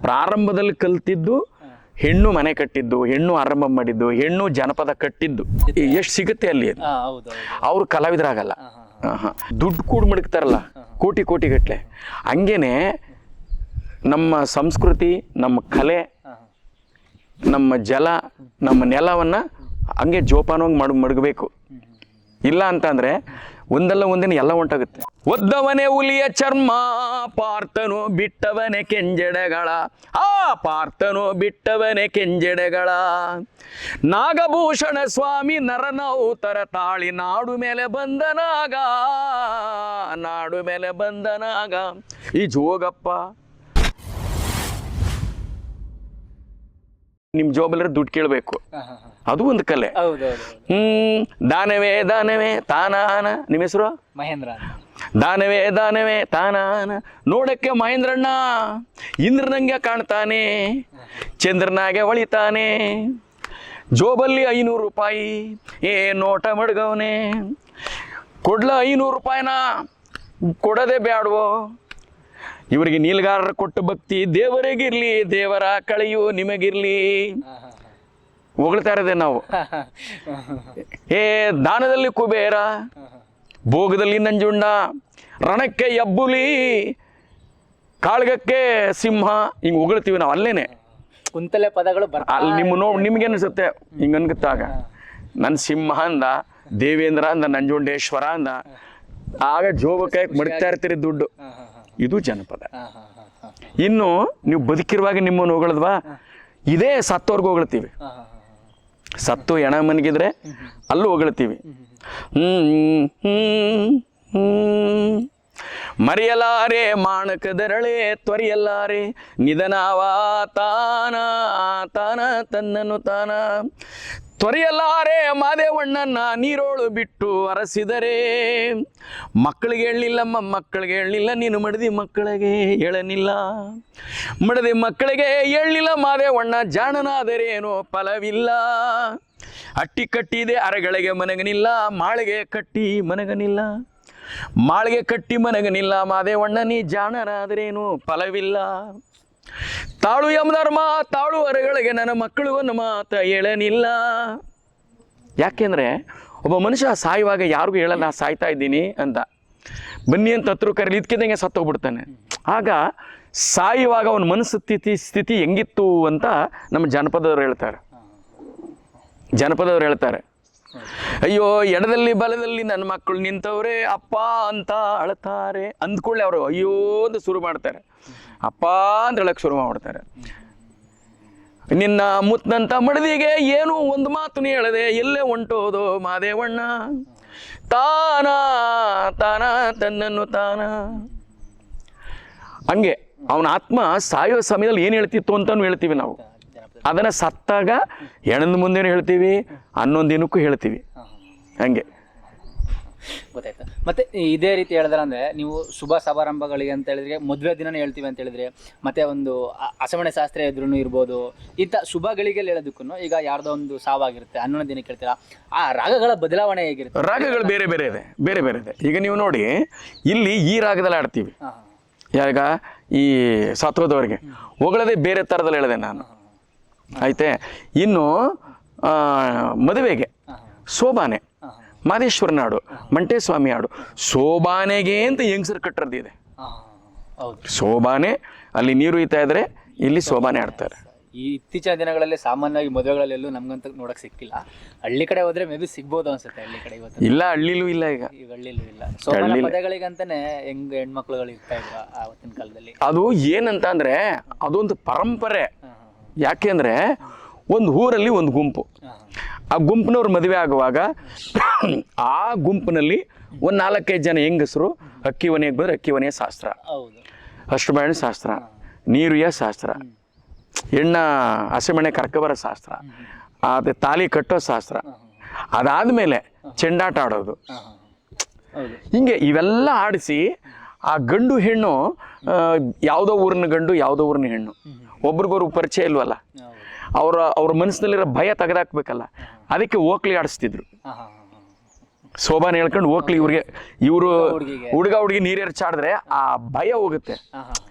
ಪ್ರಾರಂಭದಲ್ಲಿ ಕಲ್ತಿದ್ದು ಹೆಣ್ಣು ಮನೆ ಕಟ್ಟಿದ್ದು, ಹೆಣ್ಣು ಆರಂಭ ಮಾಡಿದ್ದು, ಹೆಣ್ಣು ಜನಪದ ಕಟ್ಟಿದ್ದು ಎಷ್ಟು ಸಿಗುತ್ತೆ ಅಲ್ಲಿ. ಅವ್ರು ಕಲಾವಿದರಾಗಲ್ಲ. ದುಡ್ಡು ಕೂಡ ಮಡಗ್ತಾರಲ್ಲ ಕೋಟಿ ಕೋಟಿ ಗಟ್ಟಲೆ. ಹಂಗೇನೆ ನಮ್ಮ ಸಂಸ್ಕೃತಿ, ನಮ್ಮ ಕಲೆ, ನಮ್ಮ ಜಲ, ನಮ್ಮ ನೆಲವನ್ನ ಹಂಗೆ ಜೋಪಾನವಾಗಿ ಮಡಗಬೇಕು. ಇಲ್ಲ ಅಂತಂದ್ರೆ ಒಂದಲ್ಲ ಒಂದಿನ ಎಲ್ಲ ಹೊಂಟಾಗುತ್ತೆ. ಒದ್ದವನೇ ಹುಲಿಯ ಚರ್ಮ, ಪಾರ್ಥನು ಬಿಟ್ಟವನೇ ಕೆಂಜೆಡೆಗಳ, ಪಾರ್ಥನು ಬಿಟ್ಟವನೇ ಕೆಂಜೆಡೆಗಳ. ನಾಗಭೂಷಣ ಸ್ವಾಮಿ ನರನೌತರ ತಾಳಿ, ನಾಡು ಮೇಲೆ ಬಂದನಾಗ, ನಾಡು ಮೇಲೆ ಬಂದನಾಗ. ಈ ಜೋಗಪ್ಪ ನಿಮ್ ಜೋಬಲ್ಲಿ ದುಡ್ಡು ಕೇಳಬೇಕು, ಅದು ಒಂದು ಕಲೆ. ದಾನವೇ ದಾನವೇ ತಾನಾನ. ನಿಮ್ಮ ಹೆಸರು? ಮಹೇಂದ್ರ. ದಾನವೇ ದಾನವೇ ತಾನಾನ. ನೋಡಕ್ಕೆ ಮಹೇಂದ್ರಣ್ಣ ಇಂದ್ರನಂಗೆ ಕಾಣ್ತಾನೆ, ಚಂದ್ರನಾಗೆ ಹೊಳಿತಾನೆ. ಜೋಬಲ್ಲಿ 500 ರೂಪಾಯಿ, ನೋಟ ಮಡ್ಗವನೆ. ಕೊಡ್ಲ 500 ರೂಪಾಯಿನ, ಕೊಡದೆ ಬ್ಯಾಡ್ವೋ. ಇವರಿಗೆ ನೀಲ್ಗಾರರ ಕೊಟ್ಟು ಭಕ್ತಿ ದೇವರಿಗಿರ್ಲಿ, ದೇವರ ಕಳೆಯು ನಿಮಗಿರ್ಲಿ. ಹೊಗಳ್ತಾ ಇರೋದೆ ನಾವು. ದಾನದಲ್ಲಿ ಕುಬೇರ, ಭೋಗದಲ್ಲಿ ನಂಜುಂಡ, ರಣಕ್ಕೆ ಎಬ್ಬುಲಿ, ಕಾಳ್ಗಕ್ಕೆ ಸಿಂಹ, ಹಿಂಗ್ ಹೊಗಳ್ತೀವಿ ನಾವು. ಅಲ್ಲೇನೆ ಕುಂತಲೆ ಪದಗಳು ಅಲ್ಲಿ ನಿಮ್ಗೆ ಅನ್ಸುತ್ತೆ ಹಿಂಗ ಅನ್ಗುತ್ತಾಗ. ನನ್ ಸಿಂಹ ಅಂದ, ದೇವೇಂದ್ರ ಅಂದ, ನಂಜುಂಡೇಶ್ವರ ಅಂದ, ಆಗ ಜೋಬಕ್ಕೆ ಮಡಗ್ತಾ ಇರ್ತೀರಿ ದುಡ್ಡು. ಇದು ಜನಪದ. ಇನ್ನು ನೀವು ಬದುಕಿರುವಾಗ ನಿಮ್ಮನ್ನು ಹೊಗಳದ್ವಾ, ಇದೇ ಸತ್ತೋರ್ಗು ಹೊಗಳ್ತೀವಿ. ಸತ್ತು ಹೆಣ ಮನಗಿದ್ರೆ ಅಲ್ಲೂ ಹೊಗಳ್ತೀವಿ. ಮರೆಯಲಾರೆ ಮಾಣಕದರಳೆ ತ್ವರೆಯಲ್ಲಾರೆ, ನಿಧನಾವ ತಾನ ತಾನ ತನ್ನನು ತಾನ. ತೊರೆಯಲಾರೆ ಮಾದೇವಣ್ಣನ ನೀರೋಳು ಬಿಟ್ಟು ಅರಸಿದರೆ. ಮಕ್ಕಳಿಗೆ ಹೇಳಲಿಲ್ಲಮ್ಮ, ಮಕ್ಕಳಿಗೆ ಹೇಳಲಿಲ್ಲ, ನೀನು ಮಡದಿ ಮಕ್ಕಳಿಗೆ ಹೇಳನಿಲ್ಲ. ಮಡದಿ ಮಕ್ಕಳಿಗೆ ಹೇಳಲಿಲ್ಲ ಮಾದೇವಣ್ಣ, ಜಾಣನಾದರೇನೋ ಫಲವಿಲ್ಲ. ಅಟ್ಟಿ ಕಟ್ಟಿದೆ ಅರೆಗಳಿಗೆ ಮನಗನಿಲ್ಲ, ಮಾಳಿಗೆ ಕಟ್ಟಿ ಮನಗನಿಲ್ಲ. ಮಾಳಿಗೆ ಕಟ್ಟಿ ಮನಗನಿಲ್ಲ ಮಾದೇವಣ್ಣ, ನೀ ಜಾಣನಾದರೇನು ಫಲವಿಲ್ಲ. ತಾಳು ಯಮಧರ್ಮ ತಾಳು ಅರೆಗಳಿಗೆ, ನನ್ನ ಮಕ್ಕಳು ಒಂದು ಮಾತ ಹೇಳನಿಲ್ಲ. ಯಾಕೆಂದ್ರೆ ಒಬ್ಬ ಮನುಷ್ಯ ಸಾಯುವಾಗ ಯಾರಿಗೂ ಹೇಳಲ್ಲ ನಾ ಸಾಯ್ತಾ ಇದ್ದೀನಿ ಅಂತ. ಬನ್ನಿ ಅಂತ ಹತ್ರ ಕರೀಲಿ, ಇದಕ್ಕಿದ್ದಂಗೆ ಸತ್ತೋಗ್ಬಿಡ್ತಾನೆ. ಆಗ ಸಾಯುವಾಗ ಅವನ ಮನಸ್ಥಿತಿ ಸ್ಥಿತಿ ಹೆಂಗಿತ್ತು ಅಂತ ನಮ್ಮ ಜನಪದವ್ರು ಹೇಳ್ತಾರೆ. ಜನಪದವ್ರು ಹೇಳ್ತಾರೆ, ಅಯ್ಯೋ ಎಡದಲ್ಲಿ ಬಲದಲ್ಲಿ ನನ್ನ ಮಕ್ಕಳು ನಿಂತವ್ರೆ ಅಪ್ಪ ಅಂತ ಅಳ್ತಾರೆ. ಅಂದ್ಕೊಳ್ಳಿ ಅವರು ಅಯ್ಯೋ ಅಂತ ಶುರು ಮಾಡ್ತಾರೆ, ಅಪ್ಪ ಅಂತ ಹೇಳಕ್ ಶುರು ಮಾಡ್ಬಿಡ್ತಾರೆ. ನಿನ್ನ ಮುತ್ತಂತ ಮಡದಿಗೆ ಏನು ಒಂದು ಮಾತು ಹೇಳದೆ ಎಲ್ಲೇ ಹೊಂಟೋದು ಮಾದೇವಣ್ಣ, ತಾನ ತಾನ ತನ್ನನ್ನು ತಾನ. ಹಂಗೆ ಅವನ ಆತ್ಮ ಸಾಯೋ ಸಮಯದಲ್ಲಿ ಏನು ಹೇಳ್ತಿತ್ತು ಅಂತಾನು ಹೇಳ್ತೀವಿ ನಾವು. ಅದನ್ನ ಸತ್ತಾಗ ಹೆಣದ ಮುಂದೆನೂ ಹೇಳ್ತೀವಿ, ಹನ್ನೊಂದು ದಿನಕ್ಕೂ ಹೇಳ್ತೀವಿ. ಹಂಗೆ ಗೊತ್ತಾಯ್ತು. ಮತ್ತೆ ಇದೇ ರೀತಿ ಹೇಳಿದ್ರೆ ನೀವು ಶುಭ ಸಮಾರಂಭಗಳಿಗೆ ಅಂತ ಹೇಳಿದ್ರೆ ಮದುವೆ ದಿನನೇ ಹೇಳ್ತೀವಿ ಅಂತ ಹೇಳಿದ್ರೆ, ಮತ್ತೆ ಒಂದು ಹಸವಣೆ ಶಾಸ್ತ್ರ ಇದ್ರೂ ಇರ್ಬೋದು, ಇಂಥ ಶುಭಗಳಿಗೆ ಹೇಳೋದಕ್ಕೂ ಈಗ ಯಾರ್ದೋ ಒಂದು ಸಾವಾಗಿರುತ್ತೆ, 11 ದಿನಕ್ಕೆ ಹೇಳ್ತೀರಾ, ಆ ರಾಗಗಳ ಬದಲಾವಣೆ ಹೇಗಿರುತ್ತೆ? ರಾಗಗಳು ಬೇರೆ ಬೇರೆ ಇದೆ, ಬೇರೆ ಬೇರೆ ಇದೆ. ಈಗ ನೀವು ನೋಡಿ, ಇಲ್ಲಿ ಈ ರಾಗದಲ್ಲಿ ಆಡ್ತೀವಿ. ಈಗ ಈ ಸತ್ತೋದವ್ರಿಗೆ ಹೊಗಳದೆ ಬೇರೆ ಥರದಲ್ಲಿ ಹೇಳಿದೆ ನಾನು, ಆಯ್ತೆ. ಇನ್ನು ಮದುವೆಗೆ ಸೋಬಾನೆ, ಮಾದೇಶ್ವರನ ಹಾಡು, ಮಂಟೇಸ್ವಾಮಿ ಹಾಡು. ಸೋಬಾನೆಗೆ ಅಂತ ಹೆಂಗಸರು ಕಟ್ಟರದಿದೆ. ಸೋಬಾನೆ ಅಲ್ಲಿ ನೀರು ಈತಾ ಇದ್ರೆ ಇಲ್ಲಿ ಸೋಬಾನೆ ಆಡ್ತಾರೆ. ಈ ಇತ್ತೀಚಿನ ದಿನಗಳಲ್ಲಿ ಸಾಮಾನ್ಯವಾಗಿ ಮದುವೆಗಳಲ್ಲೆಲ್ಲೂ ನಮ್ಗಂತ ನೋಡಕ್ ಸಿಕ್ಕಿಲ್ಲ. ಹಳ್ಳಿ ಕಡೆ ಹೋದ್ರೆ ಮೇ ಬಿ ಸಿಗ್ಬೋದು ಅನ್ಸುತ್ತೆ. ಹಳ್ಳಿ ಕಡೆ ಇವತ್ತು ಇಲ್ಲ, ಹಳ್ಳಿಲೂ ಇಲ್ಲ. ಈಗ ಹಳ್ಳಿಲೂ ಇಲ್ಲ. ಸೋಬಾನೆ ಪದಗಳಿಗಂತಾನೆ ಹೆಂಗ್ ಹೆಣ್ಮಕ್ಳುಗಳು ಇರ್ತಾ ಇದ್ರು ಆವತ್ತಿನ ಕಾಲದಲ್ಲಿ. ಅದು ಏನಂತ ಅಂದ್ರೆ ಅದೊಂದು ಪರಂಪರೆ. ಯಾಕೆಂದ್ರೆ ಒಂದು ಊರಲ್ಲಿ ಒಂದು ಗುಂಪು, ಆ ಗುಂಪಿನವ್ರು ಮದುವೆ ಆಗುವಾಗ ಆ ಗುಂಪಿನಲ್ಲಿ ಒಂದು 4-5 ಜನ ಹೆಂಗಸರು ಅಕ್ಕಿ ಮನೆಗೆ ಬಂದ್ರೆ ಅಕ್ಕಿ ಮನೆಯ ಶಾಸ್ತ್ರ, ಅಷ್ಟಮಣೆ ಶಾಸ್ತ್ರ, ನೀರುಯ ಶಾಸ್ತ್ರ, ಹೆಣ್ಣ ಹಸಿಮಣೆ ಕರ್ಕಬರೋ ಶಾಸ್ತ್ರ, ಅದು ತಾಲಿ ಕಟ್ಟೋ ಶಾಸ್ತ್ರ. ಅದಾದ್ಮೇಲೆ ಚೆಂಡಾಟ ಆಡೋದು. ಹಿಂಗೆ ಇವೆಲ್ಲ ಆಡಿಸಿ ಆ ಗಂಡು ಹೆಣ್ಣು ಯಾವುದೋ ಊರಿನ ಗಂಡು ಯಾವುದೋ ಊರಿನ ಹೆಣ್ಣು ಒಬ್ರಿಗೊಬ್ರು ಪರಿಚಯ ಇಲ್ವಲ್ಲ, ಅವ್ರ ಮನಸ್ಸಿನಲ್ಲಿರೋ ಭಯ ತೆಗೆದಾಕ್ಬೇಕಲ್ಲ, ಅದಕ್ಕೆ ಓಕ್ಲಿ ಆಡಿಸ್ತಿದ್ರು. ಸೋಬಾನೆ ಹೇಳ್ಕೊಂಡು ಓಕ್ಲಿ ಇವರು ಹುಡುಗ ಹುಡುಗಿ ನೀರು ಎರಚಾಡಿದ್ರೆ ಆ ಭಯ ಹೋಗುತ್ತೆ.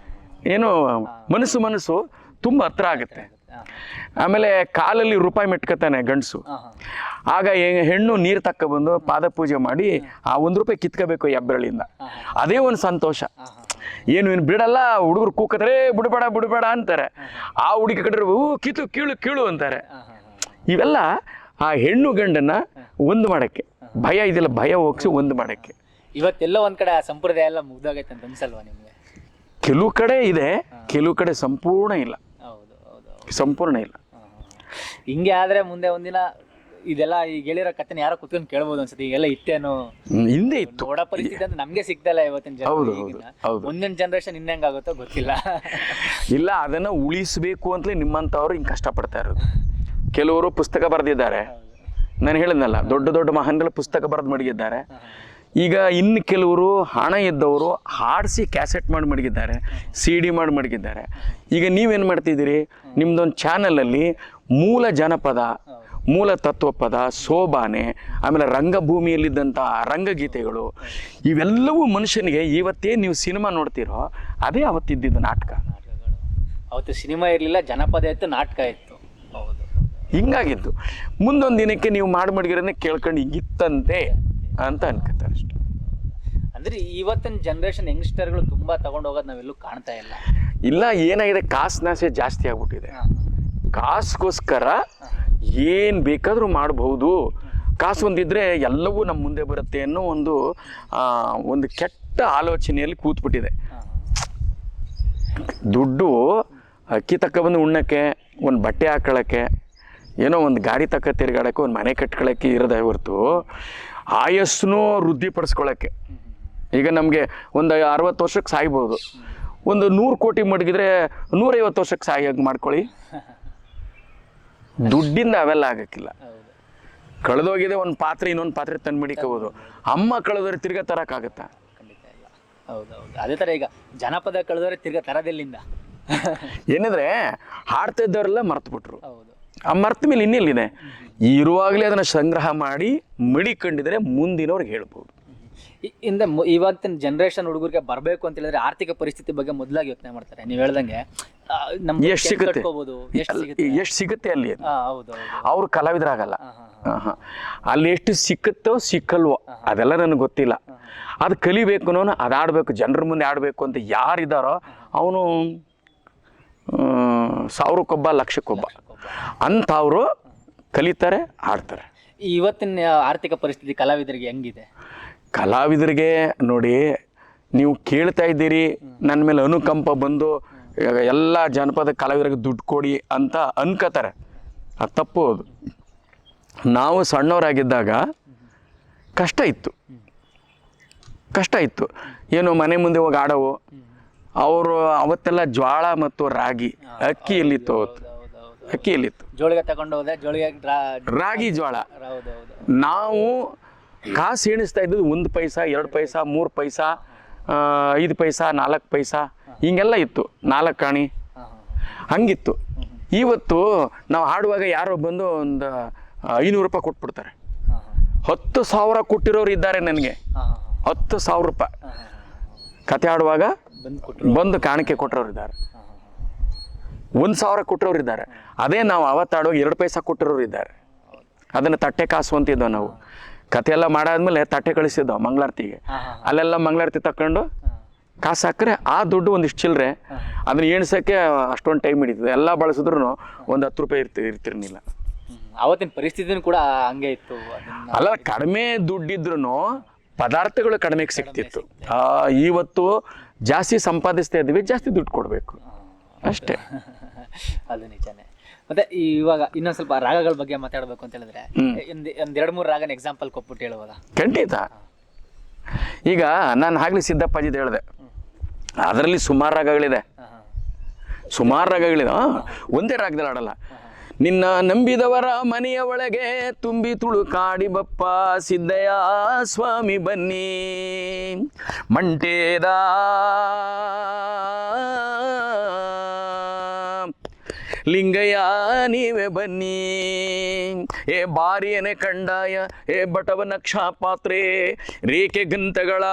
ಏನು ಮನಸ್ಸು ತುಂಬ ಹತ್ರ ಆಗುತ್ತೆ. ಆಮೇಲೆ ಕಾಲಲ್ಲಿ ರೂಪಾಯಿ ಮೆಟ್ಕೋತಾನೆ ಗಂಡಸು. ಆಗ ಹೆಣ್ಣು ನೀರು ತಕ್ಕೊಬಂದು ಪಾದ ಪೂಜೆ ಮಾಡಿ ಆ ₹1 ಕಿತ್ಕೋಬೇಕು ಹೆಬ್ಬೆರಳಿಂದ. ಅದೇ ಒಂದು ಸಂತೋಷ. ಏನು ಬಿಡಲ್ಲ, ಹುಡುಗರು ಕೂಕತ್ರೆ ಬಿಡಬೇಡ ಅಂತಾರೆ. ಆ ಹುಡುಗಿ ಕಡೆ ಕಿತ್ತು ಕೀಳು ಅಂತಾರೆ. ಇವೆಲ್ಲ ಆ ಹೆಣ್ಣು ಗಂಡನ್ನ ಒಂದು ಮಾಡಕ್ಕೆ, ಭಯ ಇದೆಯಲ್ಲ ಭಯ ಹೋಗಿಸಿ ಒಂದು ಮಾಡಕ್ಕೆ. ಇವತ್ತೆಲ್ಲ ಒಂದ್ ಕಡೆ ಆ ಸಂಪ್ರದಾಯ ಎಲ್ಲ ಮುಗ್ದೋಗೈತೆ ಅಂತ ಅನ್ಸಲ್ವಾ ನಿಮ್ಗೆ? ಕೆಲವು ಕಡೆ ಇದೆ, ಕೆಲವು ಕಡೆ ಸಂಪೂರ್ಣ ಇಲ್ಲ. ಸಂಪೂರ್ಣ ಇಲ್ಲ. ಹಿಂಗೆ ಆದ್ರೆ ಮುಂದೆ ಒಂದಿನ ಇದೆಲ್ಲ ಈಗ ಹೇಳಿರೋ ಕಥೆನ ಯಾರೋ ಕುತ್ಕೊಂಡು ಕೇಳ್ಬೋದು ಅನ್ಸುತ್ತೆ. ಈಗೆಲ್ಲ ಇತ್ತೇನೋ ಹಿಂದೆ ಇತ್ತು ನೋಡೋ ಪರಿಸ್ಥಿತಿ ಅಂತ ನಮ್ಗೆ ಸಿಗ್ತಲ್ಲ ಇವತ್ತಿನ ಜನ. ಮುಂದಿನ ಜನರೇಷನ್ ಇನ್ನೆಂಗಾಗುತ್ತೋ ಗೊತ್ತಿಲ್ಲ. ಇಲ್ಲ, ಅದನ್ನ ಉಳಿಸ್ಬೇಕು ಅಂತಲೇ ನಿಮ್ಮಂಥವ್ರು ಹಿಂಗೆ ಕಷ್ಟಪಡ್ತಾ ಇರೋದು. ಕೆಲವರು ಪುಸ್ತಕ ಬರೆದಿದ್ದಾರೆ, ನಾನು ಹೇಳಿದ್ನಲ್ಲ, ದೊಡ್ಡ ಮಹಾನ್ಗಳು ಪುಸ್ತಕ ಬರೆದು ಮಡಗಿದ್ದಾರೆ. ಈಗ ಇನ್ನು ಕೆಲವರು ಹಣ ಇದ್ದವರು ಹಾಡಿಸಿ ಕ್ಯಾಸೆಟ್ ಮಾಡಿ ಮಡಗಿದ್ದಾರೆ, CD ಮಾಡಿ ಮಡಗಿದ್ದಾರೆ. ಈಗ ನೀವೇನು ಮಾಡ್ತಿದ್ದೀರಿ, ನಿಮ್ದೊಂದು ಚಾನಲಲ್ಲಿ ಮೂಲ ಜನಪದ, ಮೂಲ ತತ್ವಪದ, ಸೋಬಾನೆ, ಆಮೇಲೆ ರಂಗಭೂಮಿಯಲ್ಲಿದ್ದಂಥ ರಂಗಗೀತೆಗಳು, ಇವೆಲ್ಲವೂ ಮನುಷ್ಯನಿಗೆ ಇವತ್ತೇ ನೀವು ಸಿನಿಮಾ ನೋಡ್ತೀರೋ ಅದೇ ಅವತ್ತಿದ್ದಿದ್ದು ನಾಟಕ. ಅವತ್ತು ಸಿನಿಮಾ ಇರಲಿಲ್ಲ, ಜನಪದ ಇತ್ತು, ನಾಟಕ ಇತ್ತು. ಹೌದು, ಹಿಂಗಾಗಿತ್ತು. ಮುಂದೊಂದು ದಿನಕ್ಕೆ ನೀವು ಮಾಡಿ ಮಡಗಿರೋದನ್ನ ಕೇಳ್ಕೊಂಡು ಹಿಂಗಿತ್ತಂತೆ ಅಂತ ಅನ್ಕೋತಾರೆ ಅಷ್ಟೆ. ಅಂದ್ರೆ ಇವತ್ತಿನ ಜನರೇಷನ್ ಯಂಗ್ಸ್ಟರ್ಗಳು ತುಂಬಾ ತಗೊಂಡು ಹೋಗೋದು ನಾವೆಲ್ಲೂ ಕಾಣ್ತಾ ಇಲ್ಲ. ಇಲ್ಲ, ಏನಾಗಿದೆ, ಕಾಸಿನಾಸೆ ಜಾಸ್ತಿ ಆಗ್ಬಿಟ್ಟಿದೆ. ಕಾಸಿಗೋಸ್ಕರ ಏನು ಬೇಕಾದರೂ ಮಾಡಬಹುದು, ಕಾಸು ಒಂದಿದ್ರೆ ಎಲ್ಲವೂ ನಮ್ಮ ಮುಂದೆ ಬರುತ್ತೆ ಅನ್ನೋ ಒಂದು ಕೆಟ್ಟ ಆಲೋಚನೆಯಲ್ಲಿ ಕೂತ್ಬಿಟ್ಟಿದೆ. ದುಡ್ಡು ಅಕ್ಕಿ ತಗೊಬಂದು ಉಣ್ಣಕ್ಕೆ, ಒಂದು ಬಟ್ಟೆ ಹಾಕೊಳ್ಳೋಕ್ಕೆ, ಏನೋ ಒಂದು ಗಾಡಿ ತಕ್ಕ ತಿರುಗಾಡೋಕ್ಕೆ, ಒಂದು ಮನೆ ಕಟ್ಕೊಳ್ಳೋಕ್ಕೆ ಇರೋದೇ ಹೊರತು ಆಯಸ್ಸನ್ನು ವೃದ್ಧಿಪಡಿಸ್ಕೊಳ್ಳೋಕ್ಕೆ. ಈಗ ನಮಗೆ ಒಂದು 60 ವರ್ಷಕ್ಕೆ ಸಾಯ್ಬೋದು, ಒಂದು 100 ಕೋಟಿ ಮಡಗಿದ್ರೆ 150 ವರ್ಷಕ್ಕೆ ಸಾಯೋದು ಮಾಡ್ಕೊಳ್ಳಿ. ದುಡ್ಡಿಂದ ಅವೆಲ್ಲ ಆಗಕ್ಕಿಲ್ಲ. ಕಳೆದೋಗಿದೆ ಒಂದು ಪಾತ್ರೆ ಇನ್ನೊಂದು ಪಾತ್ರೆ ತಂದು ಮಡಿಕೋಬೋದು. ಅಮ್ಮ ಕಳೆದೋದ್ರೆ ತಿರ್ಗಾ ತರಕ್ಕಾಗತ್ತಾ? ಖಂಡಿತ ಇಲ್ಲ. ಹೌದೌದು, ಅದೇ ಥರ ಈಗ ಜನಪದ ಕಳೆದೋದ್ರೆ ತಿರ್ಗಾ ತರದೆಲ್ಲಿಂದ? ಏನಂದ್ರೆ ಹಾಡ್ತಾ ಇದ್ದವರೆಲ್ಲ ಮರ್ತುಬಿಟ್ರು. ಹೌದು, ಆ ಮರ್ತ ಮೇಲೆ ಇನ್ನೆಲ್ಲಿದೆ, ಇರುವಾಗಲೇ ಅದನ್ನು ಸಂಗ್ರಹ ಮಾಡಿ ಮಡಿಕೊಂಡಿದ್ರೆ ಮುಂದಿನವ್ರಿಗೆ ಹೇಳ್ಬೋದು. ಇವತ್ತಿನ ಜನರೇಷನ್ ಹುಡುಗರಿಗೆ ಬರಬೇಕು ಅಂತ ಹೇಳಿದ್ರೆ ಆರ್ಥಿಕ ಪರಿಸ್ಥಿತಿ ಬಗ್ಗೆ ಮೊದಲಾಗಿ ಯೋಚನೆ ಮಾಡ್ತಾರೆ. ನೀವು ಹೇಳ್ದಂಗೆ ಎಷ್ಟು ಸಿಗುತ್ತೆ, ಎಷ್ಟು ಸಿಗುತ್ತೆ ಅಲ್ಲಿ. ಅವ್ರು ಕಲಾವಿದರಾಗಲ್ಲ. ಅಲ್ಲಿ ಎಷ್ಟು ಸಿಕ್ಕತ್ತೋ ಸಿಕ್ಕಲ್ವೋ ಅದೆಲ್ಲ ನನಗೆ ಗೊತ್ತಿಲ್ಲ. ಅದು ಕಲಿಬೇಕು, ನಾನು ಅದಾಡಬೇಕು, ಜನರ ಮುಂದೆ ಆಡಬೇಕು ಅಂತ ಯಾರಿದ್ದಾರೋ ಅವನು 1000ಕ್ಕೊಬ್ಬ 1,00,000ಕ್ಕೊಬ್ಬ ಅಂಥವ್ರು ಕಲಿತಾರೆ, ಆಡ್ತಾರೆ. ಇವತ್ತಿನ ಆರ್ಥಿಕ ಪರಿಸ್ಥಿತಿ ಕಲಾವಿದರಿಗೆ ಹೆಂಗಿದೆ? ಕಲಾವಿದರಿಗೆ ನೋಡಿ, ನೀವು ಕೇಳ್ತಾ ಇದ್ದೀರಿ, ನನ್ನ ಮೇಲೆ ಅನುಕಂಪ ಬಂದು ಎಲ್ಲ ಜನಪದ ಕಲಾವಿದರಿಗೆ ದುಡ್ಡು ಕೊಡಿ ಅಂತ ಅನ್ಕೋತಾರೆ. ಅದು ತಪ್ಪು. ಅದು ನಾವು ಸಣ್ಣವರಾಗಿದ್ದಾಗ ಕಷ್ಟ ಇತ್ತು. ಏನು ಮನೆ ಮುಂದೆ ಹೋಗಿ ಆಡವು. ಅವರು ಅವತ್ತೆಲ್ಲ ಜ್ವಾಳ ಮತ್ತು ರಾಗಿ, ಅಕ್ಕಿ ಎಲ್ಲಿತ್ತು ಅವತ್ತು, ಅಕ್ಕಿ ಎಲ್ಲಿತ್ತು, ಜೋಳಿಗೆ ತಗೊಂಡು ಹೋದೆ, ಜೋಳಿಗೆ ರಾಗಿ ಜ್ವಾಳ. ನಾವು ಕಾಸು ಎಣಿಸ್ತಾ ಇದ್ದದ್ದು 1 ಪೈಸಾ 2 ಪೈಸಾ 3 ಪೈಸಾ 5 ಪೈಸಾ 4 ಪೈಸಾ ಹಿಂಗೆಲ್ಲ ಇತ್ತು, 4 ಆಣಿ ಹಂಗಿತ್ತು. ಇವತ್ತು ನಾವು ಹಾಡುವಾಗ ಯಾರೋ ಬಂದು ಒಂದು 500 ರೂಪಾಯಿ ಕೊಟ್ಬಿಡ್ತಾರೆ. 10,000 ಕೊಟ್ಟಿರೋರು ಇದ್ದಾರೆ ನನಗೆ. 10,000 ರೂಪಾಯಿ ಕತೆ ಆಡುವಾಗ ಬಂದು ಕಾಣಿಕೆ ಕೊಟ್ಟರೋರು ಇದ್ದಾರೆ, 1,000 ಕೊಟ್ಟರೋರು ಇದ್ದಾರೆ. ಅದೇ ನಾವು ಅವತ್ತಾಡುವಾಗ 2 ಪೈಸಾ ಕೊಟ್ಟಿರೋರು ಇದ್ದಾರೆ. ಅದನ್ನು ತಟ್ಟೆ ಕಾಸು ಅಂತಿದ್ದೋ ನಾವು. ಕತೆ ಎಲ್ಲ ಮಾಡಾದ್ಮೇಲೆ ತಟ್ಟೆ ಕಳಿಸಿದ್ದೋ ಮಂಗಳಾರತಿಗೆ. ಅಲ್ಲೆಲ್ಲ ಮಂಗಳಾರತಿ ತಕೊಂಡು ಕಾಸು ಹಾಕ್ರೆ ಆ ದುಡ್ಡು ಒಂದಿಷ್ಟು ಚಿಲ್ಲರೆ, ಅದನ್ನ ಎಣ್ಸೋಕ್ಕೆ ಅಷ್ಟೊಂದು ಟೈಮ್ ಹಿಡಿತದೆ. ಎಲ್ಲ ಬಳಸಿದ್ರು ಒಂದು 10 ರೂಪಾಯಿ ಇರ್ತಿರ್ಲಿಲ್ಲ. ಅವತ್ತಿನ ಪರಿಸ್ಥಿತಿನೂ ಕೂಡ ಹಂಗೆ ಇತ್ತು. ಅಲ್ಲ, ಕಡಿಮೆ ದುಡ್ಡಿದ್ರು ಪದಾರ್ಥಗಳು ಕಡಿಮೆಗೆ ಸಿಗ್ತಿತ್ತು. ಇವತ್ತು ಜಾಸ್ತಿ ಸಂಪಾದಿಸ್ತಾ ಇದ್ದೀವಿ, ಜಾಸ್ತಿ ದುಡ್ಡು ಕೊಡಬೇಕು ಅಷ್ಟೇ. ಅದು ನಿಜಾನೇ. ಮತ್ತೆ ಇವಾಗ ಇನ್ನೊಂದು ಸ್ವಲ್ಪ ರಾಗಗಳ ಬಗ್ಗೆ ಮಾತಾಡಬೇಕು ಅಂತ ಹೇಳಿದ್ರೆ ಒಂದ್ 2-3 ರಾಗನ ಎಕ್ಸಾಂಪಲ್ ಕೊಟ್ಬಿಟ್ಟು ಹೇಳ್ಬೋದಾ? ಖಂಡಿತ. ಈಗ ನಾನು ಆಗ್ಲಿ ಸಿದ್ದಪ್ಪಾಜಿದ್ ಹೇಳಿದೆ, ಅದರಲ್ಲಿ ಸುಮಾರು ರಾಗಗಳಿದೆ. ಒಂದೇ ರಾಗದಲ್ಲಿ ಆಡಲ್ಲ. ನಿನ್ನ ನಂಬಿದವರ ಮನೆಯ ಒಳಗೆ ತುಂಬಿ ತುಳುಕಾಡಿ ಬಪ್ಪ ಸಿದ್ದಯ್ಯ ಸ್ವಾಮಿ ಬನ್ನಿ, ಮಂಟೇದ ಲಿಂಗಯ್ಯ ನೀವೇ ಬನ್ನಿ, ಏ ಬಾರಿಯನೆ ಕಂಡಾಯ, ಏ ಬಟವ ನಕ್ಷಾ ಪಾತ್ರೆ, ರೇಖೆ ಗಂತಗಳ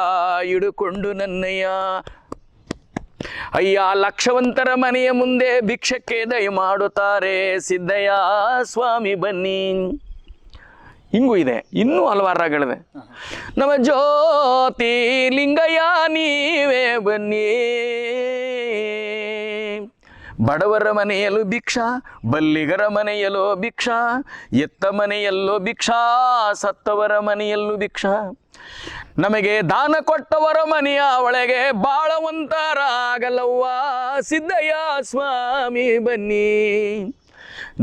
ಹಿಡುಕೊಂಡು ನನ್ನಯ್ಯ. ಅಯ್ಯ ಲಕ್ಷವಂತರ ಮನೆಯ ಮುಂದೆ ಭಿಕ್ಷಕ್ಕೆ ದಯ ಮಾಡುತ್ತಾರೆ ಸಿದ್ದಯ್ಯ ಸ್ವಾಮಿ ಬನ್ನಿ. ಹಿಂಗೂ ಇದೆ, ಇನ್ನೂ ಹಲವಾರು ರಾಗಗಳಿದೆ. ನಮ್ಮ ಜ್ಯೋತಿ ಲಿಂಗಯ್ಯ ನೀವೇ ಬನ್ನಿ, ಬಡವರ ಮನೆಯಲ್ಲೂ ಭಿಕ್ಷಾ, ಬಲ್ಲಿಗರ ಮನೆಯಲ್ಲೋ ಭಿಕ್ಷಾ, ಎತ್ತ ಮನೆಯಲ್ಲೋ ಭಿಕ್ಷಾ, ಸತ್ತವರ ಮನೆಯಲ್ಲೂ ಭಿಕ್ಷಾ, ನಮಗೆ ದಾನ ಕೊಟ್ಟವರ ಮನೆಯ ಒಳಗೆ ಬಾಳವಂತರಾಗಲವ್ವ ಸಿದ್ದಯ್ಯ ಸ್ವಾಮಿ ಬನ್ನಿ,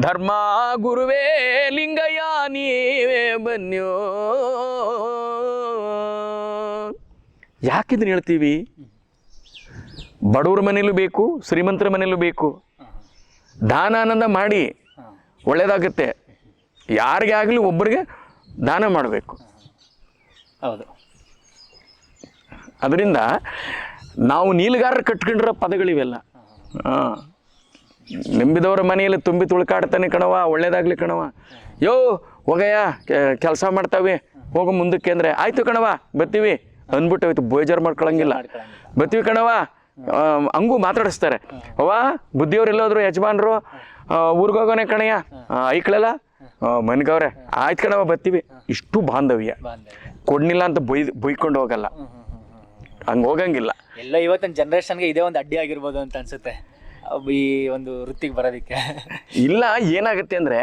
ಧರ್ಮ ಗುರುವೇ ಲಿಂಗಯ್ಯ ನೀವೇ ಬನ್ನಿಯೋ. ಯಾಕಿದನ್ನು ಹೇಳ್ತೀವಿ? ಬಡವ್ರ ಮನೇಲೂ ಬೇಕು, ಶ್ರೀಮಂತರ ಮನೇಲೂ ಬೇಕು. ದಾನ ಆನಂದ ಮಾಡಿ, ಒಳ್ಳೇದಾಗುತ್ತೆ. ಯಾರಿಗೆ ಆಗಲಿ ಒಬ್ಬರಿಗೆ ದಾನ ಮಾಡಬೇಕು. ಹೌದು. ಅದರಿಂದ ನಾವು ನೀಲಗಾರರು ಕಟ್ಕೊಂಡಿರೋ ಪದಗಳಿವೆಲ್ಲ. ನಂಬಿದವರ ಮನೆಯಲ್ಲಿ ತುಂಬಿ ತುಳ್ಕಾಡ್ತಾನೆ ಕಣವ, ಒಳ್ಳೇದಾಗ್ಲಿ ಕಣವ, ಯೋ ಹೋಗಯ್ಯ ಕೆಲಸ ಮಾಡ್ತಾವೆ ಹೋಗೋ ಮುಂದಕ್ಕೆ ಅಂದರೆ ಆಯ್ತು ಕಣವ ಬರ್ತೀವಿ ಅಂದ್ಬಿಟ್ಟು ಹೋಯ್ತು. ಬೇಜಾರು ಮಾಡ್ಕೊಳಂಗಿಲ್ಲ, ಬರ್ತೀವಿ ಕಣವ ಹಂಗೂ ಮಾತಾಡಿಸ್ತಾರೆ. ಅವ್ವ ಬುದ್ಧಿಯವ್ರು ಎಲ್ಲೋದ್ರು ಯಜಮಾನ್ರು, ಊರಿಗೋಗೋನೆ ಕಣಯ್ಯ, ಐಕ್ಳಲ್ಲ ಮನ್ಗವ್ರೆ, ಆಯ್ತು ಕಣವ ಬರ್ತೀವಿ. ಇಷ್ಟು ಬಾಂಧವ್ಯ. ಕೊಡ್ನಿಲ್ಲ ಅಂತ ಬೈಕೊಂಡು ಹೋಗಲ್ಲ, ಹಂಗೆ ಹೋಗಂಗಿಲ್ಲ. ಎಲ್ಲ ಇವತ್ತಿನ ಜನ್ರೇಷನ್ಗೆ ಇದೇ ಒಂದು ಅಡ್ಡಿ ಆಗಿರ್ಬೋದು ಅಂತ ಅನ್ಸುತ್ತೆ ಈ ಒಂದು ವೃತ್ತಿಗೆ ಬರೋದಕ್ಕೆ. ಇಲ್ಲ, ಏನಾಗುತ್ತೆ ಅಂದರೆ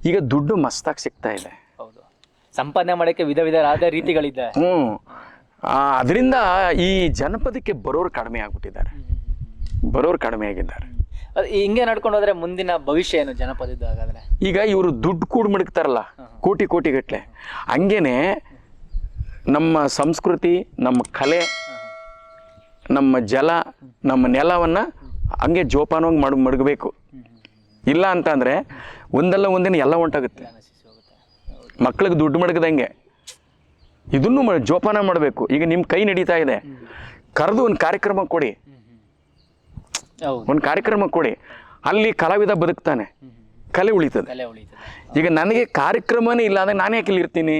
ಈಗ ದುಡ್ಡು ಮಸ್ತಾಗಿ ಸಿಗ್ತಾ ಇದೆ. ಹೌದು, ಸಂಪಾದನೆ ಮಾಡೋಕ್ಕೆ ವಿಧ ವಿಧವಾದ ರೀತಿಗಳಿದೆ. ಅದರಿಂದ ಈ ಜನಪದಕ್ಕೆ ಬರೋರು ಕಡಿಮೆ ಆಗ್ಬಿಟ್ಟಿದ್ದಾರೆ, ಬರೋರು ಕಡಿಮೆ ಆಗಿದ್ದಾರೆ. ಅದು ಹಿಂಗೆ ನಡ್ಕೊಂಡು ಹೋದ್ರೆ ಮುಂದಿನ ಭವಿಷ್ಯ ಏನು ಜನಪದದ್ದು? ಹಾಗಾದ್ರೆ ಈಗ ಇವರು ದುಡ್ಡು ಕೂಡ್ ಮಡಗ್ತಾರಲ್ಲ ಕೋಟಿ ಕೋಟಿ ಗಟ್ಟಲೆ, ಹಂಗೇನೆ ನಮ್ಮ ಸಂಸ್ಕೃತಿ, ನಮ್ಮ ಕಲೆ, ನಮ್ಮ ಜಲ, ನಮ್ಮ ನೆಲವನ್ನು ಹಂಗೆ ಜೋಪಾನವಾಗಿ ಮಡಗಬೇಕು. ಇಲ್ಲ ಅಂತಂದರೆ ಒಂದಲ್ಲ ಒಂದಿನ ಎಲ್ಲ ಹೊಂಟಾಗುತ್ತೆ. ಮಕ್ಳಿಗೆ ದುಡ್ಡು ಮಡಗದಂಗೆ ಇದನ್ನು ಜೋಪಾನ ಮಾಡಬೇಕು. ಈಗ ನಿಮ್ಮ ಕೈ ನಡೀತಾ ಇದೆ, ಕರೆದು ಒಂದು ಕಾರ್ಯಕ್ರಮ ಕೊಡಿ, ಒಂದು ಕಾರ್ಯಕ್ರಮ ಕೊಡಿ, ಅಲ್ಲಿ ಕಲಾವಿದ ಬದುಕ್ತಾನೆ, ಕಲೆ ಉಳಿತದೆ. ಈಗ ನನಗೆ ಕಾರ್ಯಕ್ರಮನೇ ಇಲ್ಲ ಅಂದರೆ ನಾನು ಯಾಕೆ ಇಲ್ಲಿ ಇರ್ತೀನಿ?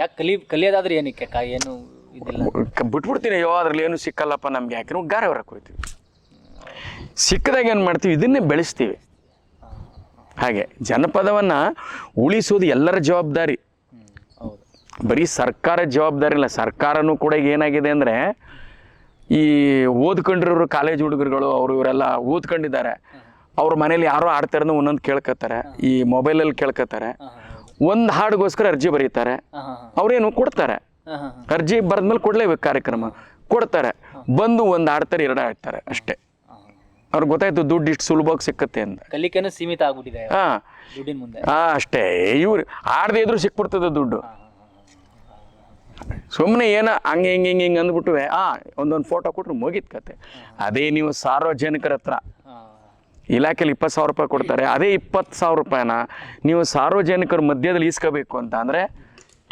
ಯಾಕೆ ಕಲಿಯೋದಾದ್ರೆ ಏನಕ್ಕೆ ಏನು ಇದಿಲ್ಲ, ಬಿಟ್ಬಿಡ್ತೀನಿ. ಅಯ್ಯೋ ಅದ್ರಲ್ಲಿ ಏನು ಸಿಕ್ಕಲ್ಲಪ್ಪ ನಮ್ಗೆ, ಯಾಕೆ ನಾವು ಗಾರೆ ಹೊರಕ್ಕೆ ಹೋಗ್ತೀವಿ. ಸಿಕ್ಕದಾಗ ಏನು ಮಾಡ್ತೀವಿ, ಇದನ್ನೇ ಬೆಳೆಸ್ತೀವಿ. ಹಾಗೆ ಜನಪದವನ್ನು ಉಳಿಸೋದು ಎಲ್ಲರ ಜವಾಬ್ದಾರಿ, ಬರೀ ಸರ್ಕಾರ ಜವಾಬ್ದಾರಿ ಇಲ್ಲ. ಸರ್ಕಾರನೂ ಕೂಡ ಈಗ ಏನಾಗಿದೆ ಅಂದರೆ ಈ ಓದ್ಕೊಂಡಿರೋರು ಕಾಲೇಜ್ ಹುಡುಗರುಗಳು ಅವರು ಇವರೆಲ್ಲ ಓದ್ಕೊಂಡಿದ್ದಾರೆ, ಅವ್ರ ಮನೇಲಿ ಯಾರೋ ಆಡ್ತಾರನ್ನ ಒಂದೊಂದು ಕೇಳ್ಕೊತಾರೆ, ಈ ಮೊಬೈಲಲ್ಲಿ ಕೇಳ್ಕೊತಾರೆ, ಒಂದು ಹಾಡಿಗೋಸ್ಕರ ಅರ್ಜಿ ಬರೀತಾರೆ, ಅವ್ರೇನು ಕೊಡ್ತಾರೆ, ಅರ್ಜಿ ಬರೆದ್ಮೇಲೆ ಕೊಡಲೇಬೇಕು, ಕಾರ್ಯಕ್ರಮ ಕೊಡ್ತಾರೆ, ಬಂದು ಒಂದು ಆಡ್ತಾರೆ, ಎರಡು ಆಡ್ತಾರೆ ಅಷ್ಟೇ. ಅವ್ರಿಗೆ ಗೊತ್ತಾಯ್ತು ದುಡ್ಡು ಇಷ್ಟು ಸುಲಭವಾಗಿ ಸಿಕ್ಕತ್ತೆ ಅಂತ. ಕಲಿಕೆನೂ ಸೀಮಿತ ಆಗ್ಬಿಟ್ಟಿದೆ ದುಡ್ಡಿನ ಮುಂದೆ. ಅಷ್ಟೇ, ಇವ್ರು ಆಡದೇ ಇದ್ರು ಸಿಕ್ಬಿಡ್ತದೆ ದುಡ್ಡು. ಸುಮ್ಮನೆ ಏನೋ ಹಂಗೆ ಹಿಂಗೆ ಹಿಂಗೆ ಹಿಂಗೆ ಅಂದ್ಬಿಟ್ಟುವೆ ಒಂದೊಂದು ಫೋಟೋ ಕೊಟ್ರು ಮುಗೀತು ಕತೆ. ಅದೇ ನೀವು ಸಾರ್ವಜನಿಕರ ಹತ್ರ ಇಲಾಖೆಯಲ್ಲಿ 20,000 ರೂಪಾಯಿ ಕೊಡ್ತಾರೆ, ಅದೇ 20,000 ರೂಪಾಯಿನ ನೀವು ಸಾರ್ವಜನಿಕರ ಮಧ್ಯದಲ್ಲಿ ಈಸ್ಕೋಬೇಕು ಅಂತ ಅಂದರೆ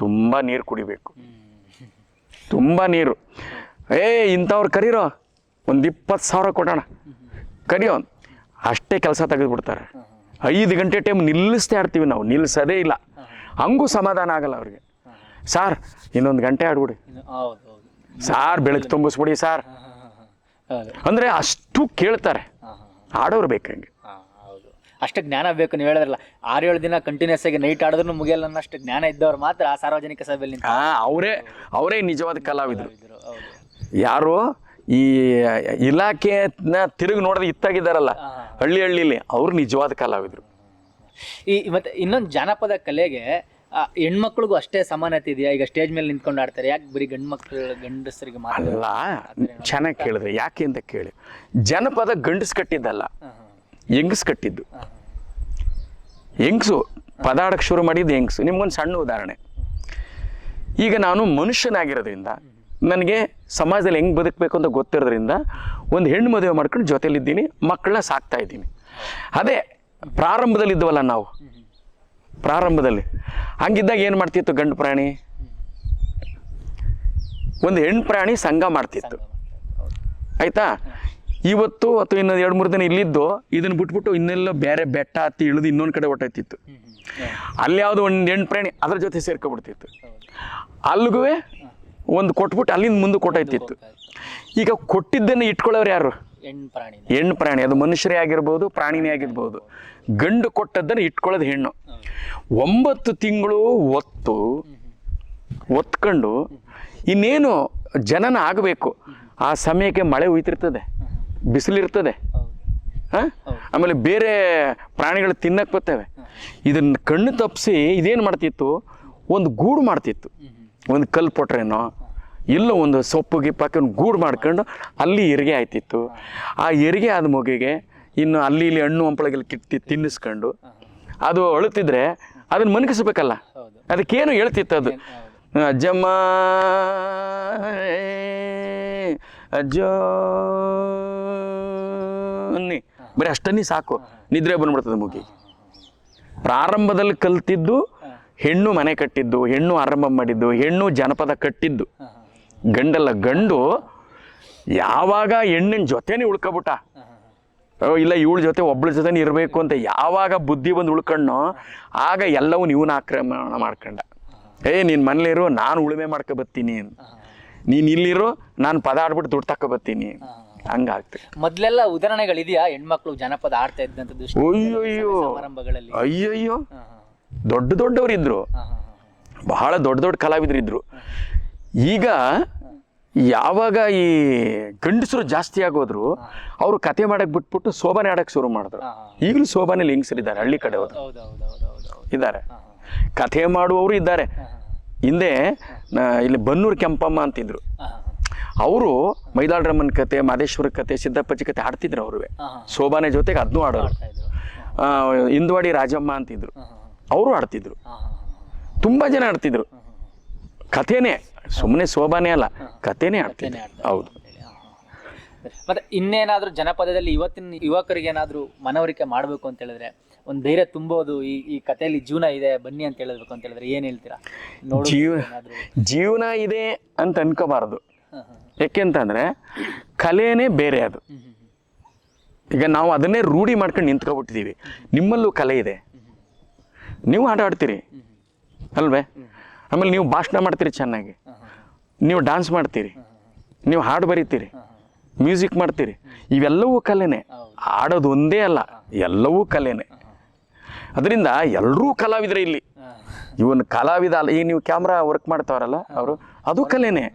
ತುಂಬ ನೀರು ಕುಡಿಬೇಕು, ತುಂಬ ನೀರು. ಇಂಥವ್ರು ಕರೀರೋ ಒಂದು 20,000 ಕೊಡೋಣ ಕರಿಯೋ, ಅಷ್ಟೇ ಕೆಲಸ ತೆಗೆದುಬಿಡ್ತಾರೆ. 5 ಗಂಟೆ ಟೈಮ್ ನಿಲ್ಲಿಸ್ತೇ ಆಡ್ತೀವಿ ನಾವು, ನಿಲ್ಲಿಸೋದೇ ಇಲ್ಲ. ಹಂಗೂ ಸಮಾಧಾನ ಆಗಲ್ಲ ಅವ್ರಿಗೆ. ಸಾರ್ ಇನ್ನೊಂದು ಗಂಟೆ ಆಡ್ಬಿಡಿ ಸಾರ್, ಬೆಳಗ್ಗೆ ತುಂಬಿಸ್ಬಿಡಿ ಸಾರ್ ಅಂದರೆ ಅಷ್ಟು ಕೇಳ್ತಾರೆ. ಆಡೋರು ಬೇಕಂಗೆ, ಅಷ್ಟು ಜ್ಞಾನ ಬೇಕು. ನೀವು ಹೇಳಿದ್ರಲ್ಲ 6-7 ದಿನ ಕಂಟಿನ್ಯೂಸ್ ಆಗಿ ನೈಟ್ ಆಡಿದ್ರು ಮುಗಿಯಲ್ಲ ಅನ್ನೋಷ್ಟು ಜ್ಞಾನ ಇದ್ದವ್ರು ಮಾತ್ರ ಆ ಸಾರ್ವಜನಿಕ ಸಭೆಯಲ್ಲಿ ಅವರೇ ನಿಜವಾದ ಕಲಾವಿದರು. ಯಾರು ಈ ಇಲಾಖೆನ ತಿರುಗಿ ನೋಡೋದು ಇತ್ತಾಗಿದ್ದಾರಲ್ಲ ಹಳ್ಳಿಲಿ, ಅವ್ರು ನಿಜವಾದ ಕಲಾವಿದರು. ಮತ್ತೆ ಇನ್ನೊಂದು ಜಾನಪದ ಕಲೆಗೆ ಹೆಣ್ಮಕ್ಳಿಗೂ ಅಷ್ಟೇ ಸಮಾನತೆ ಇದೆಯಾ? ಈಗ ಸ್ಟೇಜ್ ಮೇಲೆ ನಿಂತ್ಕೊಂಡು ಆಡ್ತಾರೆ, ಯಾಕೆ ಬರೀ ಗಂಡಸರಿಗೆ ಅಲ್ಲ? ಚೆನ್ನಾಗಿ ಕೇಳಿದ್ರೆ ಯಾಕೆ ಅಂತ ಕೇಳಿ, ಜನಪದ ಗಂಡಸ್ ಕಟ್ಟಿದ್ದಲ್ಲ, ಹೆಂಗಸ್ ಕಟ್ಟಿದ್ದು. ಹೆಂಗಸು ಪದ ಆಡಕ್ಕೆ ಶುರು ಮಾಡಿದ್ದು ಹೆಂಗಸು. ನಿಮ್ಗೊಂದು ಸಣ್ಣ ಉದಾಹರಣೆ. ಈಗ ನಾನು ಮನುಷ್ಯನಾಗಿರೋದ್ರಿಂದ ನನಗೆ ಸಮಾಜದಲ್ಲಿ ಹೆಂಗೆ ಬದುಕಬೇಕು ಅಂತ ಗೊತ್ತಿರೋದ್ರಿಂದ ಒಂದು ಹೆಣ್ಣು ಮದುವೆ ಮಾಡ್ಕೊಂಡು ಜೊತೆಲಿದ್ದೀನಿ, ಮಕ್ಕಳನ್ನ ಸಾಕ್ತಾ ಇದ್ದೀನಿ. ಅದೇ ಪ್ರಾರಂಭದಲ್ಲಿ ಇದ್ದವಲ್ಲ ನಾವು, ಪ್ರಾರಂಭದಲ್ಲಿ ಹಂಗಿದ್ದಾಗ ಏನು ಮಾಡ್ತಿತ್ತು ಗಂಡು ಪ್ರಾಣಿ? ಒಂದು ಹೆಣ್ಣು ಪ್ರಾಣಿ ಸಂಘ ಮಾಡ್ತಿತ್ತು, ಆಯಿತಾ? ಇವತ್ತು ಅಥವಾ ಇನ್ನೊಂದು 2-3 ದಿನ ಇಲ್ಲಿದ್ದು ಇದನ್ನು ಬಿಟ್ಬಿಟ್ಟು ಇನ್ನೆಲ್ಲ ಬೇರೆ ಬೆಟ್ಟ ಹತ್ತಿ ಇಳಿದು ಇನ್ನೊಂದು ಕಡೆ ಹೊಟ್ಟೋಯ್ತಿತ್ತು. ಅಲ್ಲಿ ಯಾವುದೋ ಒಂದು ಹೆಣ್ಣು ಪ್ರಾಣಿ ಅದ್ರ ಜೊತೆ ಸೇರ್ಕೊಬಿಡ್ತಿತ್ತು. ಅಲ್ಲಿಗೂ ಒಂದು ಕೊಟ್ಬಿಟ್ಟು ಅಲ್ಲಿಂದ ಮುಂದೆ ಕೊಟ್ಟೋಯ್ತಿತ್ತು. ಈಗ ಕೊಟ್ಟಿದ್ದನ್ನು ಇಟ್ಕೊಳ್ಳೋರು ಯಾರು? ಹೆಣ್ಣು ಪ್ರಾಣಿ. ಹೆಣ್ಣು ಪ್ರಾಣಿ, ಅದು ಮನುಷ್ಯರೇ ಆಗಿರ್ಬೋದು, ಪ್ರಾಣಿನೇ ಆಗಿರ್ಬೋದು. ಗಂಡು ಕೊಟ್ಟದ್ದನ್ನು ಇಟ್ಕೊಳ್ಳೋದು ಹೆಣ್ಣು. 9 ತಿಂಗಳು ಒತ್ಕೊಂಡು ಇನ್ನೇನು ಜನನ ಆಗಬೇಕು, ಆ ಸಮಯಕ್ಕೆ ಮಳೆ ಹುಯ್ತಿರ್ತದೆ, ಬಿಸಿಲಿರ್ತದೆ, ಆಮೇಲೆ ಬೇರೆ ಪ್ರಾಣಿಗಳು ತಿನ್ನಕ್ಕೆ ಬರ್ತವೆ. ಇದನ್ನ ಕಣ್ಣು ತಪ್ಪಿಸಿ ಇದೇನು ಮಾಡ್ತಿತ್ತು, ಒಂದು ಗೂಡು ಮಾಡ್ತಿತ್ತು, ಒಂದು ಕಲ್ಲು ಪೊಟ್ರೇನೋ ಇಲ್ಲೋ ಒಂದು ಸೊಪ್ಪು ಗಿಪ್ಪಾಕಿ ಒಂದು ಗೂಡು ಮಾಡ್ಕೊಂಡು ಅಲ್ಲಿ ಹೆರಿಗೆ ಆಯ್ತಿತ್ತು. ಆ ಹೆರಿಗೆ ಆದ ಮಗುಗೆ ಇನ್ನು ಅಲ್ಲಿ ಇಲ್ಲಿ ಹಣ್ಣು ಹಂಪಳಗೆಲ್ಲ ಕಿಟ್ಟಿ ತಿನ್ನಿಸ್ಕೊಂಡು ಅದು ಅಳುತ್ತಿದ್ರೆ ಅದನ್ನು ಮನಗಿಸ್ಬೇಕಲ್ಲ, ಅದಕ್ಕೇನು ಹೇಳ್ತಿತ್ತು ಅದು, ಅಜ್ಜಮ್ಮ ಅಜ್ಜೋ ಅನ್ನಿ, ಬರೀ ಅಷ್ಟನ್ನಿ ಸಾಕು, ನಿದ್ರೆ ಬಂದ್ಬಿಡ್ತದೆ ಮುಗಿ. ಪ್ರಾರಂಭದಲ್ಲಿ ಕಲ್ತಿದ್ದು ಹೆಣ್ಣು ಮನೆ ಕಟ್ಟಿದ್ದು, ಹೆಣ್ಣು ಆರಂಭ ಮಾಡಿದ್ದು, ಹೆಣ್ಣು ಜನಪದ ಕಟ್ಟಿದ್ದು. ಗಂಡಲ್ಲ, ಗಂಡು ಯಾವಾಗ ಹೆಣ್ಣಿನ ಜೊತೆನೇ ಉಳ್ಕೊಬಿಟ್ಟ, ಇಲ್ಲ ಇವಳ ಜೊತೆ ಒಬ್ಳ ಜೊತೆನೇ ಇರಬೇಕು ಅಂತ ಯಾವಾಗ ಬುದ್ಧಿ ಬಂದು ಉಳ್ಕೊಂಡೋ ಆಗ ಎಲ್ಲವೂ ಇವನ ಆಕ್ರಮಣ ಮಾಡ್ಕೊಂಡ. ನೀನು ಮನೇಲಿರು, ನಾನು ಉಳುಮೆ ಮಾಡ್ಕೊಬತ್ತೀನಿ, ನೀನು ಇಲ್ಲಿರೋ, ನಾನು ಪದ ಆಡ್ಬಿಟ್ಟು ದುಡ್ಡು ತಕೊಬತ್ತೀನಿ, ಹಂಗಾಗ್ತದೆ. ಮೊದ್ಲೆಲ್ಲ ಉದಾಹರಣೆಗಳಿದೆಯಾ ಹೆಣ್ಮಕ್ಳು ಜನಪದ ಆಡ್ತಾ ಇದ್ದಂಥದ್ದು ಸಮಾರಂಭಗಳಲ್ಲಿ? ಅಯ್ಯಯ್ಯೋ, ದೊಡ್ಡವ್ರು ಇದ್ರು, ಬಹಳ ದೊಡ್ಡ ಕಲಾವಿದರು ಇದ್ರು. ಈಗ ಯಾವಾಗ ಈ ಗಂಡಸರು ಜಾಸ್ತಿ ಆಗೋದ್ರು ಅವರು ಕತೆ ಮಾಡಕ್ ಬಿಟ್ಬಿಟ್ಟು ಸೋಬಾನೆ ಆಡಕ್ ಶುರು ಮಾಡಿದ್ರು. ಈಗಲೂ ಸೋಬಾನೆ ಲಿಂಗ್ಸರಿದ್ದಾರೆ, ಹಳ್ಳಿ ಕಡೆ ಅವರು ಇದ್ದಾರೆ, ಕಥೆ ಮಾಡುವವರು ಇದ್ದಾರೆ. ಹಿಂದೆ ಇಲ್ಲಿ ಬನ್ನೂರು ಕೆಂಪಮ್ಮ ಅಂತಿದ್ರು, ಅವರು ಮೈದಾಳರಮ್ಮನ ಕತೆ, ಮಾದೇಶ್ವರ ಕತೆ, ಸಿದ್ದಪ್ಪಜ್ಜಿ ಕತೆ ಆಡ್ತಿದ್ರು. ಅವ್ರುವೆ ಸೋಬಾನೆ ಜೊತೆಗೆ ಅದನ್ನೂ ಆಡೋರು. ಇಂದ್ವಾಡಿ ರಾಜಮ್ಮ ಅಂತಿದ್ರು, ಅವರು ಆಡ್ತಿದ್ರು. ತುಂಬ ಜನ ಆಡ್ತಿದ್ರು. ಕಥೆನೇ, ಸುಮ್ಮನೆ ಸೋಬಾನೆ ಅಲ್ಲ, ಕಥೆನೇ ಆಡ್ತಿದ್ರು. ಹೌದು. ಮತ್ತೆ ಇನ್ನೇನಾದ್ರೂ ಜನಪದದಲ್ಲಿ ಇವತ್ತಿನ ಯುವಕರಿಗೆ ಏನಾದ್ರೂ ಮನವರಿಕೆ ಮಾಡಬೇಕು ಅಂತ ಹೇಳಿದ್ರೆ, ಒಂದು ಧೈರ್ಯ ತುಂಬೋದು, ಈ ಕಥೆಯಲ್ಲಿ ಜೀವನ ಇದೆ ಬನ್ನಿ ಅಂತ ಹೇಳಬೇಕು ಅಂತ ಹೇಳಿದ್ರೆ ಏನ್ ಹೇಳ್ತೀರಾ? ಜೀವನ ಇದೆ ಅಂತ ಅನ್ಕೋಬಾರದು. ಯಾಕೆಂತಂದ್ರೆ ಕಲೆನೇ ಬೇರೆ ಅದು. ಈಗ ನಾವು ಅದನ್ನೇ ರೂಢಿ ಮಾಡ್ಕೊಂಡು ನಿಂತ್ಕೊಬಿಟ್ಟಿದ್ದೀವಿ. ನಿಮ್ಮಲ್ಲೂ ಕಲೆ ಇದೆ, ನೀವು ಆಟ ಆಡ್ತೀರಿ ಅಲ್ವೇ, ಆಮೇಲೆ ನೀವು ಭಾಷಣ ಮಾಡ್ತೀರಿ ಚೆನ್ನಾಗಿ, ನೀವು ಡ್ಯಾನ್ಸ್ ಮಾಡ್ತೀರಿ, ನೀವು ಹಾಡು ಬರೀತೀರಿ, ಮ್ಯೂಸಿಕ್ ಮಾಡ್ತೀರಿ, ಇವೆಲ್ಲವೂ ಕಲೆನೇ. ಆಡೋದು ಒಂದೇ ಅಲ್ಲ, ಎಲ್ಲವೂ ಕಲೆನೇ. ಅದರಿಂದ ಎಲ್ಲರೂ ಕಲಾವಿದರೆ ಇಲ್ಲಿ. ಇವನ್ ಕಲಾವಿದ ಅಲ್ಲ, ಈಗ ನೀವು ಕ್ಯಾಮ್ರಾ ವರ್ಕ್ ಮಾಡ್ತಾವ್ರಲ್ಲ ಅವರು, ಅದು ಕಲೆನೇ,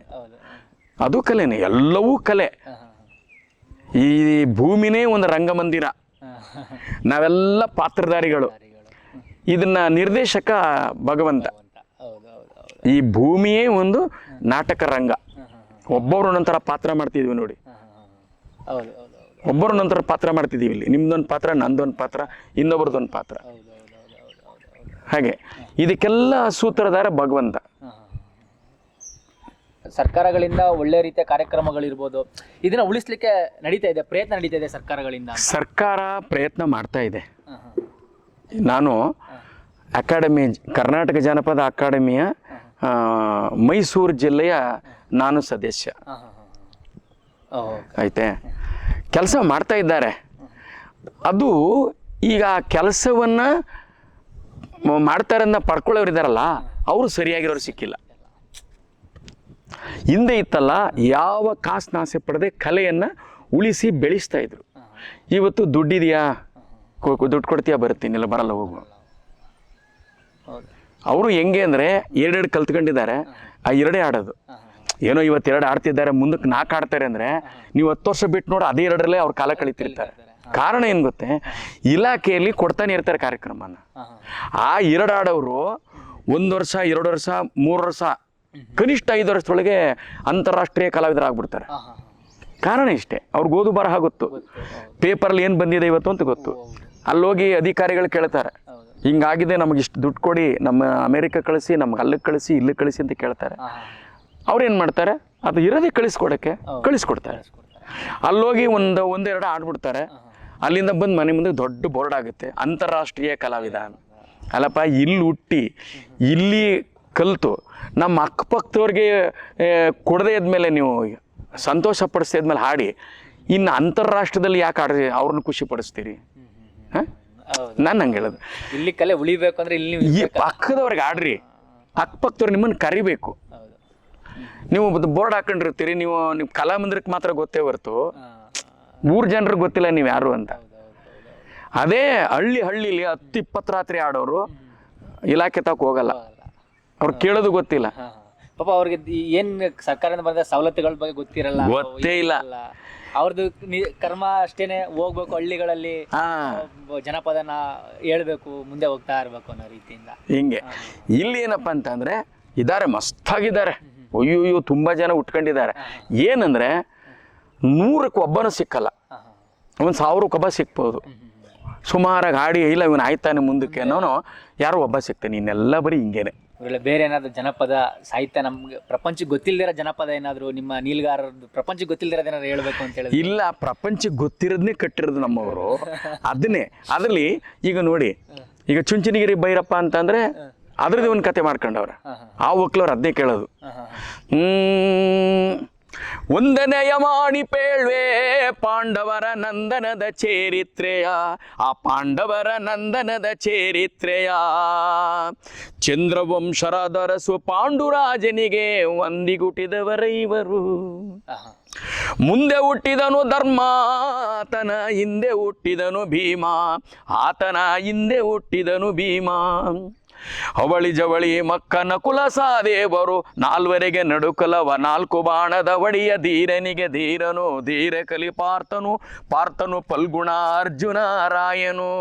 ಅದು ಕಲೆನೇ, ಎಲ್ಲವೂ ಕಲೆ. ಈ ಭೂಮಿನೇ ಒಂದು ರಂಗಮಂದಿರ, ನಾವೆಲ್ಲ ಪಾತ್ರಧಾರಿಗಳು. ಇದನ್ನ ನಿರ್ದೇಶಕ ಭಗವಂತ. ಈ ಭೂಮಿಯೇ ಒಂದು ನಾಟಕ ರಂಗ. ಒಬ್ಬೊಬ್ರು ನಂತರ ಪಾತ್ರ ಮಾಡ್ತಿದ್ವಿ ನೋಡಿ, ಒಬ್ಬರು ನಂತರ ಪಾತ್ರ ಮಾಡ್ತಿದ್ದೀವಿ ಇಲ್ಲಿ. ನಿಮ್ದೊಂದು ಪಾತ್ರ, ನಂದೊಂದು ಪಾತ್ರ, ಇನ್ನೊಬ್ರದೊಂದು ಪಾತ್ರ. ಹಾಗೆ ಇದಕ್ಕೆಲ್ಲ ಸೂತ್ರಧಾರ ಭಗವಂತ. ಸರ್ಕಾರಗಳಿಂದ ಒಳ್ಳೆ ರೀತಿಯ ಕಾರ್ಯಕ್ರಮಗಳಿರ್ಬೋದು, ಇದನ್ನ ಉಳಿಸ್ಲಿಕ್ಕೆ ನಡೀತಾ ಇದೆ, ಪ್ರಯತ್ನ ನಡೀತಾ ಇದೆ ಸರ್ಕಾರಗಳಿಂದ. ಸರ್ಕಾರ ಪ್ರಯತ್ನ ಮಾಡ್ತಾ ಇದೆ. ನಾನು ಅಕಾಡೆಮಿ, ಕರ್ನಾಟಕ ಜಾನಪದ ಅಕಾಡೆಮಿಯ ಮೈಸೂರು ಜಿಲ್ಲೆಯ ನಾನು ಸದಸ್ಯ. ಐತೆ, ಕೆಲಸ ಮಾಡ್ತಾ ಇದ್ದಾರೆ. ಅದು ಈಗ ಕೆಲಸವನ್ನ ಮಾಡ್ತಾರನ್ನ ಪಡ್ಕೊಳ್ಳೋರು ಇದ್ದಾರಲ್ಲ, ಅವರು ಸರಿಯಾಗಿರೋರು ಸಿಕ್ಕಿಲ್ಲ. ಹಿಂದೆ ಇತ್ತಲ್ಲ, ಯಾವ ಕಾಸನ್ನ ಆಸೆ ಪಡದೆ ಕಲೆಯನ್ನು ಉಳಿಸಿ ಬೆಳೆಸ್ತಾ ಇದ್ರು. ಇವತ್ತು ದುಡ್ಡಿದೆಯಾ, ದುಡ್ಡು ಕೊಡ್ತೀಯಾ, ಬರ್ತೀನಿ, ಇಲ್ಲ ಬರಲ್ಲ, ಹೋಗು. ಅವರು ಹೆಂಗೆ ಅಂದರೆ 2 ಕಲ್ತ್ಕೊಂಡಿದ್ದಾರೆ, ಆ 2 ಆಡೋದು. ಏನೋ ಇವತ್ತು 2 ಆಡ್ತಿದ್ದಾರೆ, ಮುಂದಕ್ಕೆ 4 ಆಡ್ತಾರೆ ಅಂದರೆ ನೀವು 10 ವರ್ಷ ಬಿಟ್ಟು ನೋಡಿ ಅದೇ 2ರಲ್ಲೇ ಅವ್ರು ಕಾಲ ಕಳೀತಿರ್ತಾರೆ. ಕಾರಣ ಏನು ಗೊತ್ತೇ, ಇಲಾಖೆಯಲ್ಲಿ ಕೊಡ್ತಾನೆ ಇರ್ತಾರೆ ಕಾರ್ಯಕ್ರಮನ. ಆ 2 ಆಡೋರು 1 ವರ್ಷ, 2 ವರ್ಷ, 3 ವರ್ಷ, ಕನಿಷ್ಠ 5 ವರ್ಷದೊಳಗೆ ಅಂತಾರಾಷ್ಟ್ರೀಯ ಕಲಾವಿದರಾಗ್ಬಿಡ್ತಾರೆ. ಕಾರಣ ಇಷ್ಟೇ, ಅವ್ರಿಗೆ ಓದು ಬರಹ ಗೊತ್ತು, ಪೇಪರಲ್ಲಿ ಏನು ಬಂದಿದೆ ಇವತ್ತು ಅಂತ ಗೊತ್ತು. ಅಲ್ಲೋಗಿ ಅಧಿಕಾರಿಗಳು ಕೇಳ್ತಾರೆ, ಹಿಂಗಾಗಿದೆ, ನಮಗೆ ಇಷ್ಟು ದುಡ್ಡು ಕೊಡಿ, ನಮ್ಮ ಅಮೇರಿಕ ಕಳಿಸಿ, ನಮ್ಗೆ ಅಲ್ಲಿಗೆ ಕಳಿಸಿ, ಇಲ್ಲಿಗೆ ಕಳಿಸಿ ಅಂತ ಕೇಳ್ತಾರೆ. ಅವ್ರು ಏನು ಮಾಡ್ತಾರೆ, ಅದು ಇರೋದೇ ಕಳಿಸ್ಕೊಡ್ತಾರೆ. ಅಲ್ಲೋಗಿ ಒಂದೆರಡು ಆಡ್ಬಿಡ್ತಾರೆ. ಅಲ್ಲಿಂದ ಬಂದು ಮನೆ ಮುಂದೆ ದೊಡ್ಡ ಬೋರ್ಡ್ ಆಗುತ್ತೆ, ಅಂತಾರಾಷ್ಟ್ರೀಯ ಕಲಾವಿದ. ಅಲ್ಲಪ್ಪ, ಇಲ್ಲಿ ಹುಟ್ಟಿ ಇಲ್ಲಿ ಕಲಿತು ನಮ್ಮ ಅಕ್ಕಪಕ್ಕದವ್ರಿಗೆ ಕೊಡದೇ ಇದ್ಮೇಲೆ, ನೀವು ಸಂತೋಷ ಪಡಿಸ್ತಾ ಇದ್ಮೇಲೆ ಹಾಡಿ, ಇನ್ನು ಅಂತಾರಾಷ್ಟ್ರದಲ್ಲಿ ಯಾಕೆ ಆಡ್ರಿ ಅವ್ರನ್ನ ಖುಷಿ ಪಡಿಸ್ತೀರಿ? ಹಾಂ, ನಾನು ಹಂಗೆ ಹೇಳೋದು. ಇಲ್ಲಿ ಕಲೆ ಉಳಿಬೇಕು ಅಂದರೆ ಇಲ್ಲಿ ಈ ಪಕ್ಕದವ್ರಿಗೆ ಆಡ್ರಿ, ಅಕ್ಕಪಕ್ಕದವ್ರು ನಿಮ್ಮನ್ನು ಕರಿಬೇಕು. ನೀವು ಬೋರ್ಡ್ ಹಾಕೊಂಡಿರ್ತೀರಿ, ನೀವು ಕಲಾಮಂದಿರಕ್ಕೆ ಮಾತ್ರ ಗೊತ್ತೇ ಹೊರತು ಊರ್ ಜನರಿಗೆ ಗೊತ್ತಿಲ್ಲ ನೀವು ಯಾರು ಅಂತ. ಹೌದು ಹೌದು ಹೌದು ಅದೇ ಹಳ್ಳಿಲಿ 10-20 ರಾತ್ರಿ ಆಡೋರು ಇಲಾಖೆ ತಕ್ಕ ಹೋಗಲ್ಲ, ಅವ್ರು ಕೇಳೋದು ಗೊತ್ತಿಲ್ಲ. ಹಾ, ಹಾ. ಪಾಪ ಅವ್ರಿಗೆ ಏನ್ ಸರ್ಕಾರದಿಂದ ಬಂದ ಸವಲತ್ತುಗಳ ಬಗ್ಗೆ ಗೊತ್ತಿರಲ್ಲ, ಗೊತ್ತೇ ಇಲ್ಲ. ಅವ್ರದ್ದು ಕರ್ಮ ಅಷ್ಟೇನೆ, ಹೋಗ್ಬೇಕು ಹಳ್ಳಿಗಳಲ್ಲಿ ಹಾ ಜನಪದನ ಹೇಳ್ಬೇಕು, ಮುಂದೆ ಹೋಗ್ತಾ ಇರ್ಬೇಕು ಅನ್ನೋ ರೀತಿಯಿಂದ. ಹಿಂಗೆ ಇಲ್ಲಿ ಏನಪ್ಪ ಅಂತಂದ್ರೆ ಇದಾರೆ, ಮಸ್ತಾಗಿದ್ದಾರೆ. ಅಯ್ಯೋ ತುಂಬಾ ಜನ ಉಟ್ಕೊಂಡಿದ್ದಾರೆ. ಏನಂದ್ರೆ 100ಕ್ಕೆ ಒಬ್ಬನೂ ಸಿಕ್ಕಲ್ಲ, ಹಾ, ಹಾ. 1000ಕ್ಕೆ ಒಬ್ಬ ಸಿಕ್ಬೋದು. ಸುಮಾರಾಗಿ ಆಡಿ ಇಲ್ಲ ಇವನು ಆಯ್ತಾನೆ ಮುಂದಕ್ಕೆ ಅನ್ನೋನು ಯಾರೋ ಒಬ್ಬ ಸಿಗ್ತಾನೆ. ಇನ್ನೆಲ್ಲ ಬರೀ ಹಿಂಗೇನೆ. ಬೇರೆ ಏನಾದ್ರು ಜನಪದ ಸಾಹಿತ್ಯ ನಮ್ಗೆ ಪ್ರಪಂಚಕ್ಕೆ ಗೊತ್ತಿಲ್ದಿರೋ ಜನಪದ ಏನಾದ್ರು ನಿಮ್ಮ ನೀಲ್ಗಾರದ್ದು ಪ್ರಪಂಚಕ್ಕೆ ಗೊತ್ತಿಲ್ದಿರೋದು ಏನಾದ್ರು ಹೇಳ್ಬೇಕು ಅಂತ ಹೇಳಿ? ಇಲ್ಲ, ಪ್ರಪಂಚಕ್ಕೆ ಗೊತ್ತಿರೋದನ್ನೇ ಕಟ್ಟಿರೋದು ನಮ್ಮವರು. ಅದನ್ನೇ ಅದ್ರಲ್ಲಿ ಈಗ ನೋಡಿ, ಈಗ ಚುಂಚನಗಿರಿ ಭೈರಪ್ಪ ಅಂತಂದ್ರೆ ಅದ್ರದ್ದು ಒಂದು ಕತೆ ಮಾಡ್ಕೊಂಡವ್ರ. ಆ ಒಕ್ಲವ್ರು ಅದನ್ನೇ ಕೇಳೋದು. ಒಂದನೆಯ ಮಾಡಿ ಪೇಳ್ವೆ ಪಾಂಡವರ ನಂದನದ ಚರಿತ್ರೆಯ, ಆ ಪಾಂಡವರ ನಂದನದ ಚರಿತ್ರೆಯ. ಚಂದ್ರವಂಶರ ದೊರಸು ಪಾಂಡುರಾಜನಿಗೆ ಒಂದಿಗುಟ್ಟಿದವರ ಇವರು. ಮುಂದೆ ಹುಟ್ಟಿದನು ಧರ್ಮ, ಆತನ ಹಿಂದೆ ಹುಟ್ಟಿದನು ಭೀಮ, ಆತನ ಹಿಂದೆ ಹುಟ್ಟಿದನು ಭೀಮ. ಅವಳಿ ಜವಳಿ ಮಕ್ಕ ನಕುಲ ಸಾದೇವರು, 4ವರೆಗೆ ನಡುಕಲವ 4 ಬಾಣದ ಒಡಿಯ ಧೀರನಿಗೆ ಧೀರನು ಧೀರ ಕಲಿ ಪಾರ್ಥನು, ಪಾರ್ಥನು ಫಲ್ಗುಣ ಅರ್ಜುನ ರಾಯನು.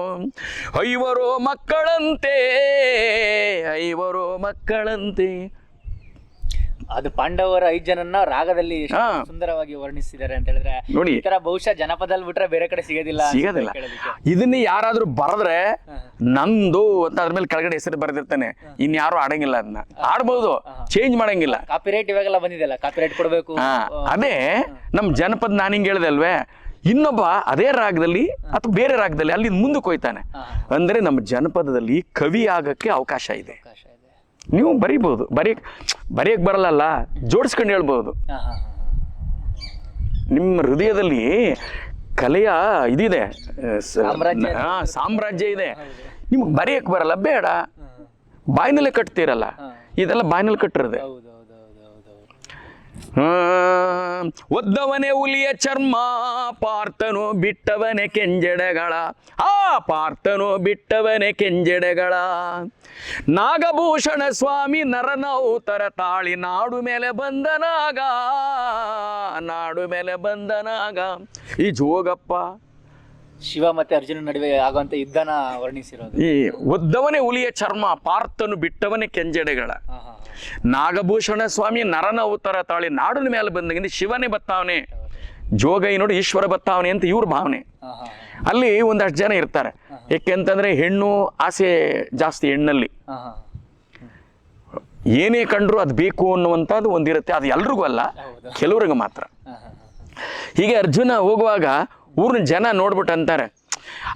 5 ಮಕ್ಕಳಂತೆ 5 ಮಕ್ಕಳಂತೆ. ಅದು ಪಾಂಡವರ 5 ಜನನ್ನ ರಾಗದಲ್ಲಿ ಎಷ್ಟು ಸುಂದರವಾಗಿ ವರ್ಣಿಸಿದ್ದಾರೆ ಅಂತ ಹೇಳಿದ್ರೆ ನೋಡಿ, ಈ ತರ ಬಹುಶಃ ಜನಪದಲ್ಲಿ ಬಿಟ್ರೆ ಬೇರೆ ಕಡೆ ಸಿಗೋದಿಲ್ಲ. ಇದನ್ನ ಯಾರಾದ್ರೂ ಬರೆದ್ರೆ ನಂದು ಅಂತ ಅದ್ರ ಮೇಲೆ ಕೆಳಗಡೆ ಹೆಸರು ಬರೆದಿರ್ತಾನೆ, ಇನ್ಯಾರು ಆಡಂಗಿಲ್ಲ. ಅದನ್ನ ಆಡ್ಬಹುದು, ಚೇಂಜ್ ಮಾಡಂಗಿಲ್ಲ. ಕಾಪಿರೈಟ್ ಇವಾಗೆಲ್ಲ ಬಂದಿದೆಲ್ಲ, ಕಾಪಿರೈಟ್ ಕೊಡ್ಬೇಕು. ಅದೇ ನಮ್ ಜನಪದ ನಾನು ಹಿಂಗೆ ಹೇಳಿದೆ ಅಲ್ವೇ, ಇನ್ನೊಬ್ಬ ಅದೇ ರಾಗದಲ್ಲಿ ಅಥವಾ ಬೇರೆ ರಾಗದಲ್ಲಿ ಅಲ್ಲಿ ಮುಂದಕ್ಕೆ ಹೋಯ್ತಾನೆ. ಅಂದ್ರೆ ನಮ್ಮ ಜನಪದದಲ್ಲಿ ಕವಿ ಆಗಕ್ಕೆ ಅವಕಾಶ ಇದೆ. ನೀವು ಬರೀಬಹುದು, ಬರೆಯಕ್ ಬರಲ್ಲ, ಜೋಡಿಸ್ಕೊಂಡು ಹೇಳ್ಬಹುದು. ನಿಮ್ಮ ಹೃದಯದಲ್ಲಿ ಕಲೆಯ ಇದಿದೆ, ಸಾಮ್ರಾಜ್ಯ ಇದೆ. ನಿಮ್ಗೆ ಬರೆಯಕ್ ಬರಲ್ಲ, ಬೇಡ, ಬಾಯಿನಲ್ಲೇ ಕಟ್ತೀರಲ್ಲ. ಇದೆಲ್ಲ ಬಾಯಿನಲ್ಲಿ ಕಟ್ಟಿರದೆ. ಒದ್ದವನೇ ಹುಲಿಯ ಚರ್ಮ, ಪಾರ್ಥನು ಬಿಟ್ಟವನೇ ಕೆಂಜೆಡೆಗಳ, ಆ ಪಾರ್ಥನು ಬಿಟ್ಟವನೇ ಕೆಂಜೆಡೆಗಳ. ನಾಗಭೂಷಣ ಸ್ವಾಮಿ ನರನ ಅವತಾರ ತಾಳಿ, ನಾಡು ಮೇಲೆ ಬಂದನಾಗ, ನಾಡು ಮೇಲೆ ಬಂದನಾಗ. ಈ ಜೋಗಪ್ಪ ಶಿವ ಮತ್ತೆ ಅರ್ಜುನ ನಡುವೆ ಆಗುವಂತ ಯುದ್ಧನ ವರ್ಣಿಸಿರೋದು. ಈ ಒದ್ದವನೇ ಹುಲಿಯ ಚರ್ಮ, ಪಾರ್ಥನು ಬಿಟ್ಟವನೇ ಕೆಂಜೆಡೆಗಳ. ನಾಗಭೂಷಣ ಸ್ವಾಮಿ ನರನ ಅವತಾರ ತಾಳಿ, ನಾಡಿನ ಮೇಲೆ ಬಂದಂಗಿಂದ ಶಿವನೇ ಬತ್ತಾವನೆ, ಜೋಗೈ ನೋಡಿ ಈಶ್ವರ ಬತ್ತಾವನೆ ಅಂತ ಇವ್ರ ಭಾವನೆ. ಅಲ್ಲಿ ಒಂದಷ್ಟು ಜನ ಇರ್ತಾರೆ. ಯಾಕೆಂತಂದ್ರೆ ಹೆಣ್ಣು ಆಸೆ ಜಾಸ್ತಿ ಹೆಣ್ಣಲ್ಲಿ. ಏನೇ ಕಂಡ್ರು ಅದು ಬೇಕು ಅನ್ನುವಂಥದ್ದು ಒಂದಿರುತ್ತೆ. ಅದು ಎಲ್ರಿಗೂ ಅಲ್ಲ, ಕೆಲವ್ರಿಗೆ ಮಾತ್ರ. ಹೀಗೆ ಅರ್ಜುನ ಹೋಗುವಾಗ ಊರಿನ ಜನ ನೋಡ್ಬಿಟ್ಟು ಅಂತಾರೆ,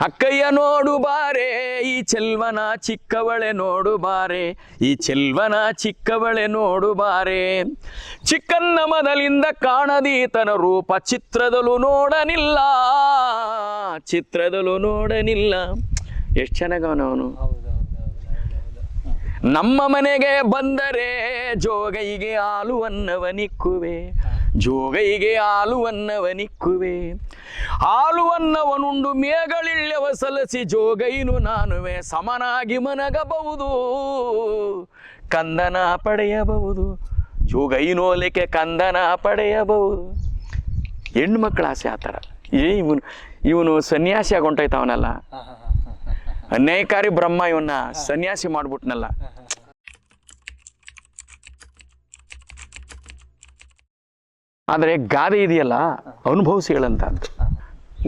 ಅಕ್ಕಯ್ಯ ನೋಡು ಬಾರೆ ಈ ಚೆಲ್ವನ ಚಿಕ್ಕವಳೆ ನೋಡು ಬಾರೆ, ಈ ಚೆಲ್ವನ ಚಿಕ್ಕವಳೆ ನೋಡು ಬಾರೆ. ಚಿಕ್ಕನ್ನ ಮೊದಲಿಂದ ಕಾಣದೀತನ ರೂಪ, ಚಿತ್ರದಲ್ಲೂ ನೋಡನಿಲ್ಲ, ಚಿತ್ರದಲ್ಲೂ ನೋಡನಿಲ್ಲ. ಎಷ್ಟು ಚೆನ್ನಾಗವನವನು. ನಮ್ಮ ಮನೆಗೆ ಬಂದರೆ ಜೋಗೈಗೆ ಹಾಲುವನ್ನವನಿಕ್ಕುವೆ, ಜೋಗೈಗೆ ಹಾಲುವನ್ನವನಿಕ್ಕುವೆ. ಹಾಲುವನ್ನವನುಂಡು ಮೇಗಳಿಳ್ಯವ ಸಲಸಿ, ಜೋಗೈನು ನಾನುವೆ ಸಮನಾಗಿ ಮನಗಬಹುದು, ಕಂದನ ಪಡೆಯಬಹುದು. ಜೋಗೈನೋಲಿಕೆ ಕಂದನ ಪಡೆಯಬಹುದು. ಹೆಣ್ಮಕ್ಳ ಆಸೆ ಆ ಥರ. ಇವನು ಸನ್ಯಾಸಿ ಆಗೊಂಟೈತವನಲ್ಲ, ಅನ್ಯಾಯಕಾರಿ ಬ್ರಹ್ಮ ಇವನ್ನ ಸನ್ಯಾಸಿ ಮಾಡ್ಬಿಟ್ನಲ್ಲ. ಆದರೆ ಗಾದೆ ಇದೆಯಲ್ಲ, ಅನುಭವಿಸಿ ಹೇಳಂತ.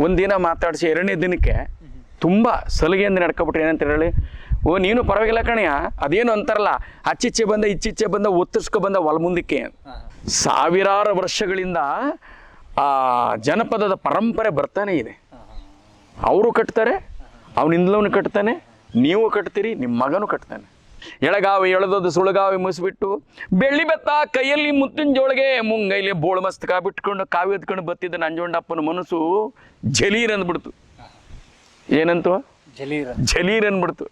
ಒಂದಿನ ಮಾತಾಡಿಸಿ 2ನೇ ದಿನಕ್ಕೆ ತುಂಬ ಸಲಿಗೆಯಿಂದ ನಡ್ಕೊಬಿಟ್ರೆ ಏನಂತ ಹೇಳಿ, ಓ ನೀನು ಪರವಾಗಿಲ್ಲ ಕಣಯ್ಯ, ಅದೇನು ಅಂತಾರಲ್ಲ, ಅಚ್ಚಿಚ್ಚೆ ಬಂದ ಇಚ್ಚಿಚ್ಚೆ ಬಂದ ಒತ್ತರಿಸ್ಕೊ ಬಂದ ಒಳ ಮುಂದಕ್ಕೆ. ಸಾವಿರಾರು ವರ್ಷಗಳಿಂದ ಆ ಜನಪದದ ಪರಂಪರೆ ಬರ್ತಾನೆ ಇದೆ. ಅವರು ಕಟ್ತಾರೆ, ಅವನಿಂದಲವನು ಕಟ್ತಾನೆ, ನೀವು ಕಟ್ತೀರಿ, ನಿಮ್ಮ ಮಗನೂ ಕಟ್ತಾನೆ. ಎಳಗಾವಿ ಎಳೆದೋದು ಸುಳಗಾವಿ ಮುಸಿಬಿಟ್ಟು, ಬೆಳ್ಳಿ ಬೆತ್ತ ಕೈಯಲ್ಲಿ ಮುತ್ತಿನ ಜೋಳಿಗೆ, ಮುಂಗೈಲಿ ಬೋಳು ಮಸ್ತಕ ಬಿಟ್ಕೊಂಡು ಕಾವಿ ಎತ್ಕೊಂಡು ಬತ್ತಿದ್ದ ನಂಜುಂಡಪ್ಪನ ಮನಸ್ಸು ಜಲೀರ್ ಅಂದ್ಬಿಡ್ತು. ಏನಂತ? ಜಲೀರ್ ಅಂದ್ಬಿಡ್ತು.